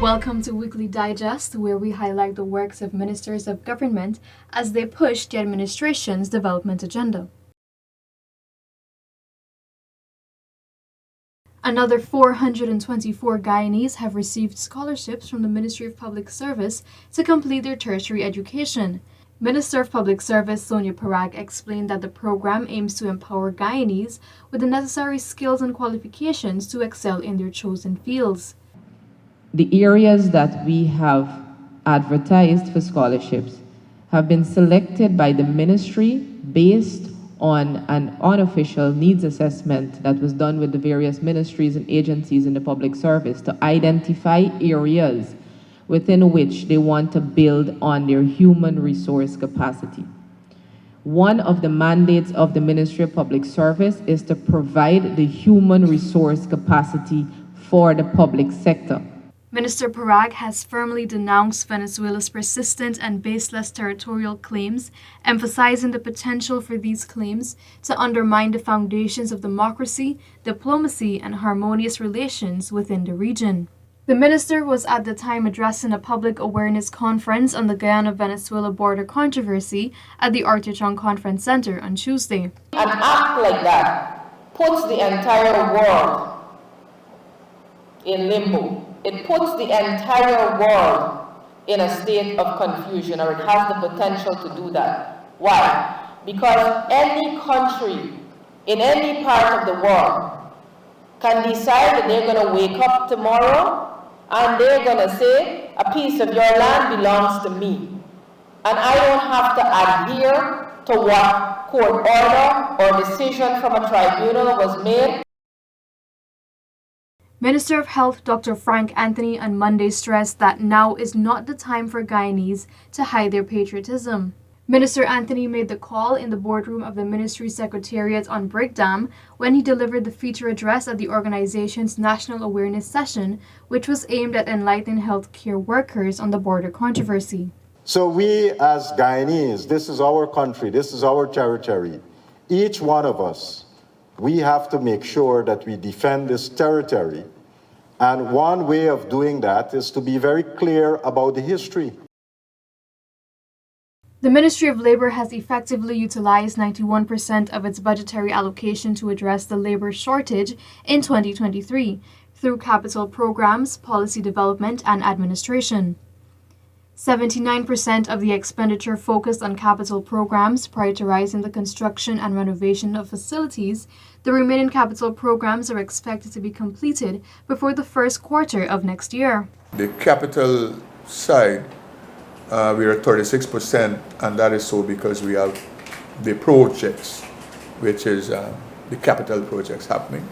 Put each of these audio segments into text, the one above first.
Welcome to Weekly Digest, where we highlight the works of ministers of government as they push the administration's development agenda. Another 424 Guyanese have received scholarships from the Ministry of Public Service to complete their tertiary education. Minister of Public Service Sonia Parag explained that the program aims to empower Guyanese with the necessary skills and qualifications to excel in their chosen fields. The areas that we have advertised for scholarships have been selected by the ministry based on an unofficial needs assessment that was done with the various ministries and agencies in the public service to identify areas within which they want to build on their human resource capacity. One of the mandates of the Ministry of Public Service is to provide the human resource capacity for the public sector. Minister Parag has firmly denounced Venezuela's persistent and baseless territorial claims, emphasizing the potential for these claims to undermine the foundations of democracy, diplomacy, and harmonious relations within the region. The minister was at the time addressing a public awareness conference on the Guyana-Venezuela border controversy at the Artichon Conference Center on Tuesday. An act like that puts the entire world in limbo. It puts the entire world in a state of confusion, or it has the potential to do that. Why? Because any country in any part of the world can decide that they're going to wake up tomorrow and they're going to say, a piece of your land belongs to me. And I don't have to adhere to what court order or decision from a tribunal was made. Minister of Health Dr. Frank Anthony on Monday stressed that now is not the time for Guyanese to hide their patriotism. Minister Anthony made the call in the boardroom of the ministry secretariat on Brickdam when he delivered the feature address at the organization's National Awareness Session, which was aimed at enlightening healthcare workers on the border controversy. So we as Guyanese, this is our country, this is our territory. Each one of us, we have to make sure that we defend this territory. And one way of doing that is to be very clear about the history. The Ministry of Labor has effectively utilized 91% of its budgetary allocation to address the labor shortage in 2023 through capital programs, policy development, and administration. 79% of the expenditure focused on capital programs, prioritizing the construction and renovation of facilities. The remaining capital programs are expected to be completed before the first quarter of next year. The capital side, we are at 36%, and that is so because we have the projects, which is the capital projects happening,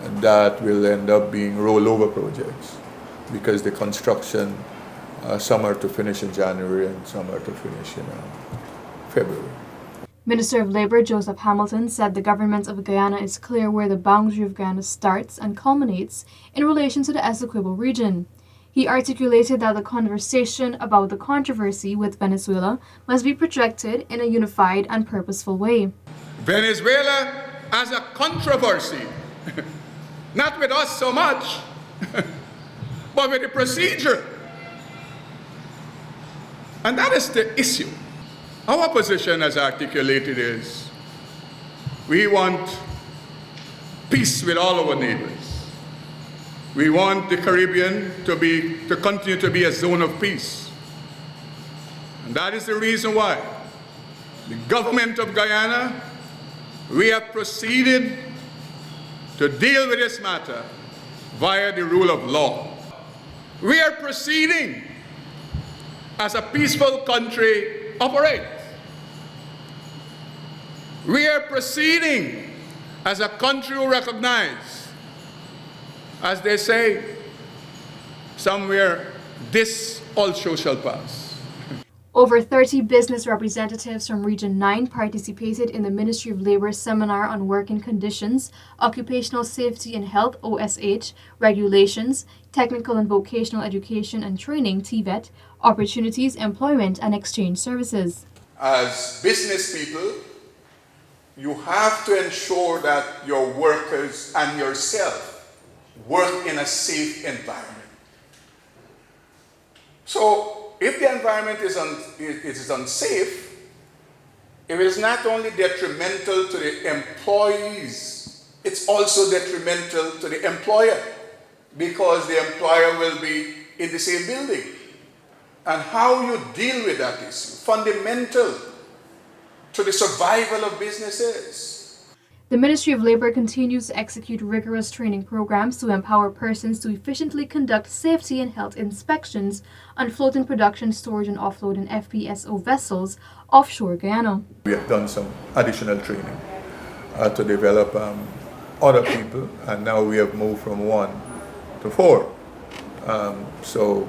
and that will end up being rollover projects because the construction, some are to finish in January and some are to finish in February. Minister of Labor Joseph Hamilton said the government of Guyana is clear where the boundary of Guyana starts and culminates in relation to the Essequibo region. He articulated that the conversation about the controversy with Venezuela must be projected in a unified and purposeful way. Venezuela as a controversy, not with us so much, but with the procedure. And that is the issue. Our position as articulated is we want peace with all our neighbors. We want the Caribbean to continue to be a zone of peace. And that is the reason why the government of Guyana, we have proceeded to deal with this matter via the rule of law. We are proceeding as a peaceful country operates. We are proceeding as a country who recognize, as they say somewhere, this also shall pass. Over 30 business representatives from Region 9 participated in the Ministry of Labor seminar on working conditions, occupational safety and health (OSH), regulations, technical and vocational education and training (TVET), opportunities, employment, and exchange services. As business people, you have to ensure that your workers and yourself work in a safe environment. So if the environment is unsafe, it is not only detrimental to the employees, it's also detrimental to the employer, because the employer will be in the same building. And how you deal with that is fundamental to the survival of businesses. The Ministry of Labour continues to execute rigorous training programs to empower persons to efficiently conduct safety and health inspections on floating production, storage and offloading FPSO vessels offshore Guyana. We have done some additional training to develop other people, and now we have moved from 1 to 4. So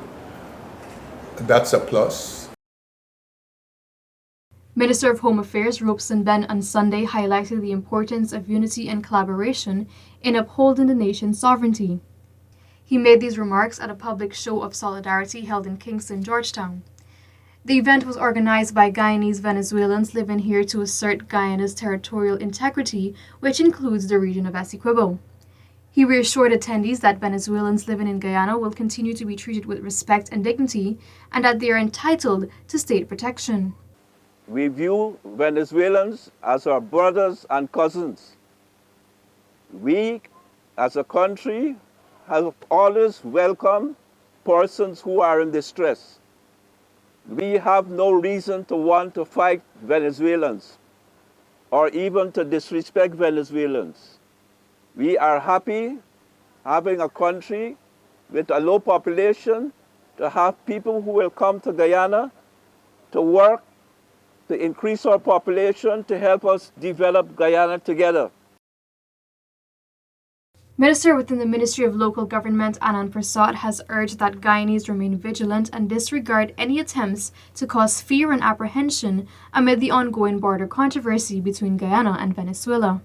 that's a plus. Minister of Home Affairs Robeson Ben on Sunday highlighted the importance of unity and collaboration in upholding the nation's sovereignty. He made these remarks at a public show of solidarity held in Kingston, Georgetown. The event was organized by Guyanese Venezuelans living here to assert Guyana's territorial integrity, which includes the region of Essequibo. He reassured attendees that Venezuelans living in Guyana will continue to be treated with respect and dignity, and that they are entitled to state protection. We view Venezuelans as our brothers and cousins. We, as a country, have always welcomed persons who are in distress. We have no reason to want to fight Venezuelans or even to disrespect Venezuelans. We are happy having a country with a low population, to have people who will come to Guyana to work, to increase our population, to help us develop Guyana together. Minister within the Ministry of Local Government Anand Prasad has urged that Guyanese remain vigilant and disregard any attempts to cause fear and apprehension amid the ongoing border controversy between Guyana and Venezuela.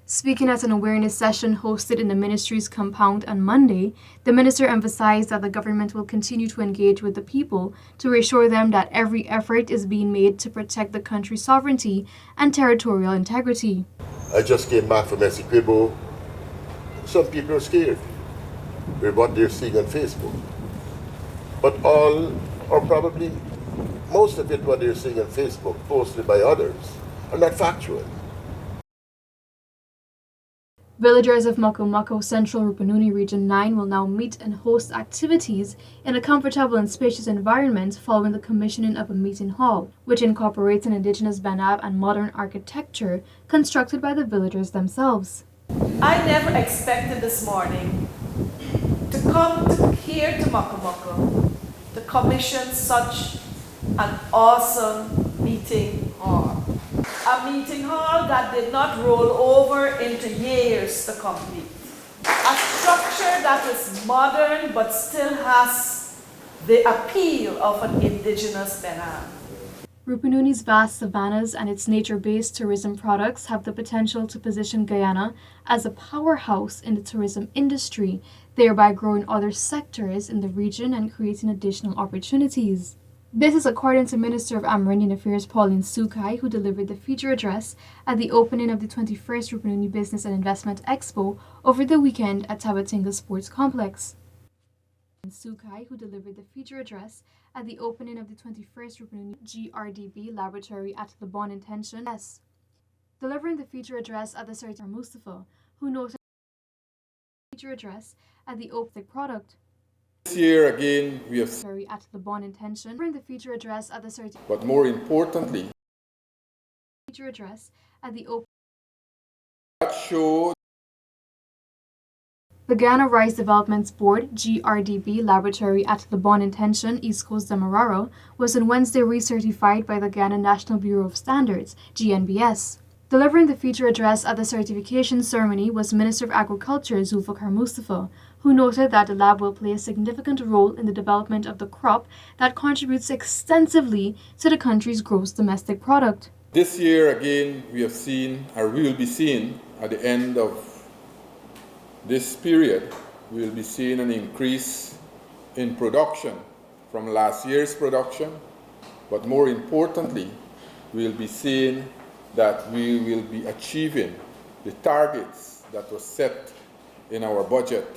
Speaking at an awareness session hosted in the ministry's compound on Monday, the minister emphasized that the government will continue to engage with the people to reassure them that every effort is being made to protect the country's sovereignty and territorial integrity. I just came back from Essequibo. Some people are scared with what they're seeing on Facebook. But all, or probably most of it, what they're seeing on Facebook, posted by others, are not factual. Villagers of Mako Mako Central Rupununi Region 9 will now meet and host activities in a comfortable and spacious environment following the commissioning of a meeting hall, which incorporates an indigenous banab and modern architecture constructed by the villagers themselves. I never expected this morning to come here to Mako Mako to commission such an awesome meeting hall. A meeting hall that did not roll over into years to complete. A structure that is modern but still has the appeal of an indigenous banab. Rupununi's vast savannas and its nature-based tourism products have the potential to position Guyana as a powerhouse in the tourism industry, thereby growing other sectors in the region and creating additional opportunities. This is according to Minister of Amerindian Affairs Pauline Sukai, who delivered the feature address at the opening of the 21st Rupununi Business and Investment Expo over the weekend at Tabatinga Sports Complex. Sukai, who delivered the feature address at the opening of the 21st Rupununi GRDB Laboratory at the Bon Intention S. Delivering the feature address at the ceremony, Mustafa, who noted the feature address at the opening product. This year again we have at the Bon Intention, bring the feature address at the certain. But more importantly, feature address at the open. That showed the Guyana Rice Development Board GRDB Laboratory at the Bon Intention, East Coast Demerara, was on Wednesday recertified by the Guyana National Bureau of Standards (GNBS). Delivering the feature address at the certification ceremony was Minister of Agriculture Zulfikar Mustafa, who noted that the lab will play a significant role in the development of the crop that contributes extensively to the country's gross domestic product. This year again we have seen, or we will be seeing at the end of this period, we will be seeing an increase in production from last year's production, but more importantly, we will be seeing that we will be achieving the targets that were set in our budget.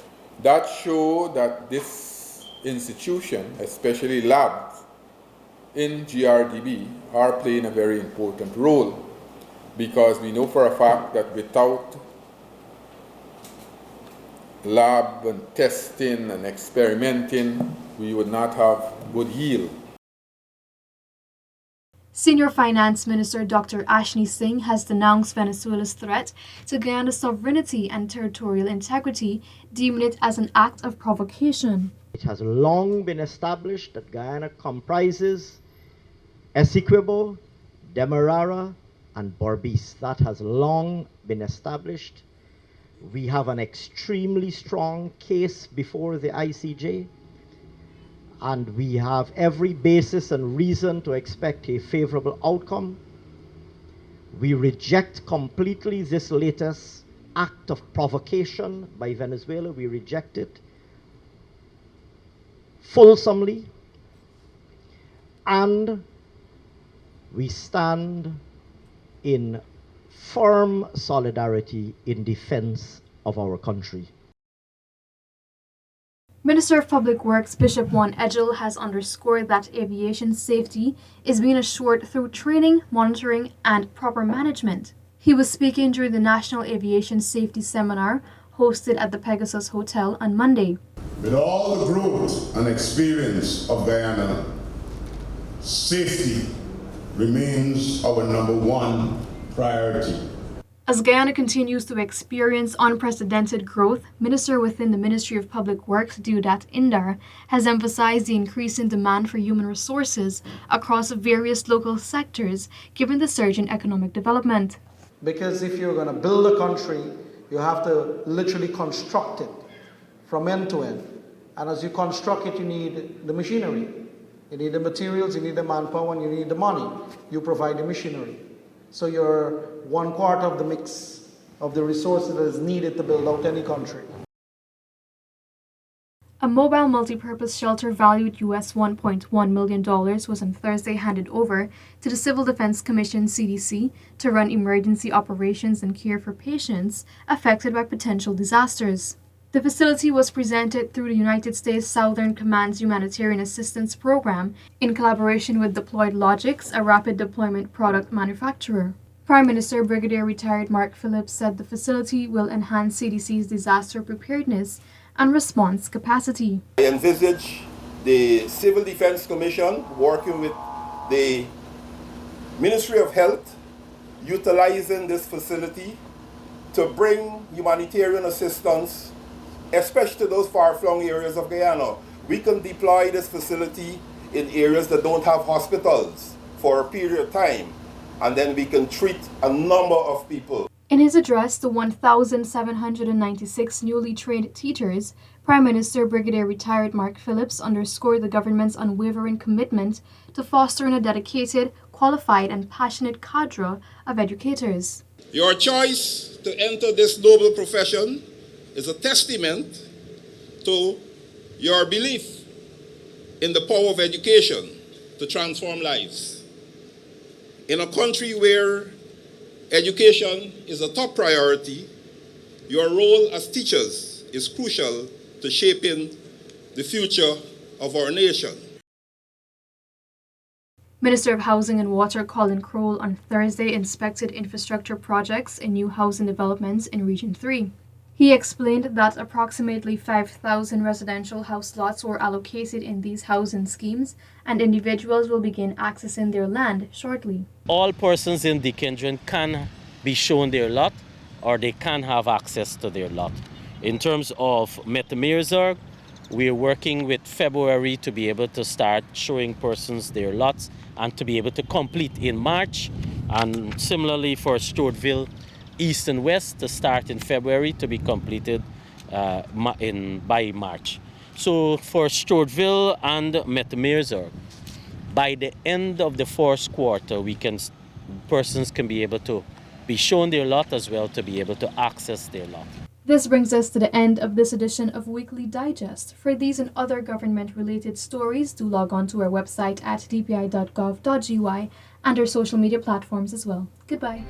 That show that this institutions, especially labs in GRDB, are playing a very important role, because we know for a fact that without lab and testing and experimenting, we would not have good yield. Senior Finance Minister Dr. Ashni Singh has denounced Venezuela's threat to Guyana's sovereignty and territorial integrity, deeming it as an act of provocation. It has long been established that Guyana comprises Essequibo, Demerara, and Berbice. That has long been established. We have an extremely strong case before the ICJ, and we have every basis and reason to expect a favorable outcome. We reject completely this latest act of provocation by Venezuela. We reject it fulsomely, and we stand in firm solidarity in defense of our country. Minister of Public Works Bishop Juan Edgell has underscored that aviation safety is being assured through training, monitoring, and proper management. He was speaking during the National Aviation Safety Seminar hosted at the Pegasus Hotel on Monday. With all the growth and experience of Guyana, safety remains our #1 priority. As Guyana continues to experience unprecedented growth, Minister within the Ministry of Public Works, Deodat Indar, has emphasized the increasing demand for human resources across various local sectors, given the surge in economic development. Because if you're going to build a country, you have to literally construct it from end to end. And as you construct it, you need the machinery. You need the materials, you need the manpower, and you need the money. You provide the machinery. So you're 1/4 of the mix of the resources that is needed to build out any country. A mobile multipurpose shelter valued US $1.1 million was on Thursday handed over to the Civil Defense Commission CDC to run emergency operations and care for patients affected by potential disasters. The facility was presented through the United States Southern Command's Humanitarian Assistance Program in collaboration with Deployed Logics, a rapid deployment product manufacturer. Prime Minister Brigadier Retired Mark Phillips said the facility will enhance CDC's disaster preparedness and response capacity. I envisage the Civil Defense Commission working with the Ministry of Health, utilizing this facility to bring humanitarian assistance, especially to those far-flung areas of Guyana. We can deploy this facility in areas that don't have hospitals for a period of time, and then we can treat a number of people. In his address to 1,796 newly trained teachers, Prime Minister Brigadier Retired Mark Phillips underscored the government's unwavering commitment to fostering a dedicated, qualified, and passionate cadre of educators. Your choice to enter this noble profession is a testament to your belief in the power of education to transform lives. In a country where education is a top priority, your role as teachers is crucial to shaping the future of our nation. Minister of Housing and Water Colin Crowell on Thursday inspected infrastructure projects and new housing developments in Region 3. He explained that approximately 5,000 residential house lots were allocated in these housing schemes, and individuals will begin accessing their land shortly. All persons in Dikendron can be shown their lot, or they can have access to their lot. In terms of Metamirzorg, we are working with February to be able to start showing persons their lots and to be able to complete in March, and similarly for Sturtville East and West to start in February to be completed by March. So for Sturtville and Metamirzorg, by the end of the first quarter, persons can be able to be shown their lot as well to be able to access their lot. This brings us to the end of this edition of Weekly Digest. For these and other government-related stories, do log on to our website at dpi.gov.gy and our social media platforms as well. Goodbye.